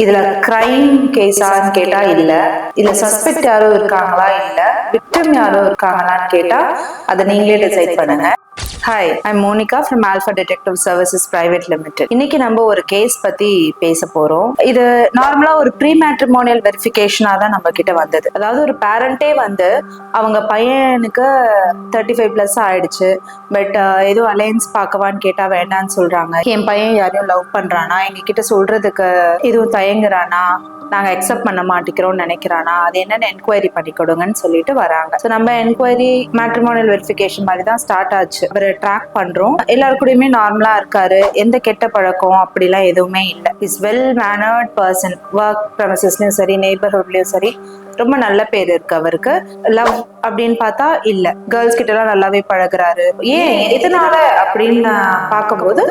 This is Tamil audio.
இதுல கிரைம் கேஸான்னு கேட்டா இல்ல, இல்ல சஸ்பெக்ட் யாரும் இருக்காங்களா இல்ல, விக்டிம் யாரும் இருக்காங்களான்னு கேட்டா அதை நீங்களே டிசைட் பண்ணுங்க. Hi, I'm Monica from alpha detective services private limited. இன்னைக்கு நம்ம ஒரு கேஸ் பத்தி பேச போறோம். இது நார்மலா ஒரு ப்ரீ மேட்ரிமோனியல் வெரிஃபிகேஷனா தான் நம்ம கிட்ட வந்தது. அதாவது ஒரு பேரண்டே வந்து அவங்க பையனுக்கு 35+ ஆயிடுச்சு, பட் ஏதோ அலையன்ஸ் பார்க்கவான்னு கேட்டா வேண்டான்னு சொல்றாங்க. என் பையன் யாரையும் லவ் பண்றானா, எங்க கிட்ட சொல்றதுக்கு எதுவும் தயங்குறானா, நாங்க அக்செப்ட் பண்ண மாட்டேங்கிறோம்னு நினைக்கிறானா, அது என்னன்னு என்கொயரி பண்ணி கொடுங்கன்னு சொல்லிட்டு வராங்க. ஸோ நம்ம என்கொயரி மேட்ரிமோனியல் வெரிஃபிகேஷன் மாதிரி தான் ஸ்டார்ட் ஆச்சு. அவரை ட்ராக் பண்றோம். எல்லாருக்கூடயுமே நார்மலா இருக்காரு, எந்த கெட்ட பழக்கம் அப்படிலாம் எதுவுமே இல்லை. Is well mannered person. Work ப்ரெமிசஸ்லயும் சரி, நெய்பர்ஹுட்லயும் சரி ரொம்ப நல்ல பேர் இருக்கு அவருக்கு. லவ் அப்படின்னு பார்த்தா இல்ல, கேர்ள்ஸ் கிட்ட எல்லாம் நல்லாவே பழகுறாரு. ஏன் எதனால அப்படின்னு பார்க்கும்போது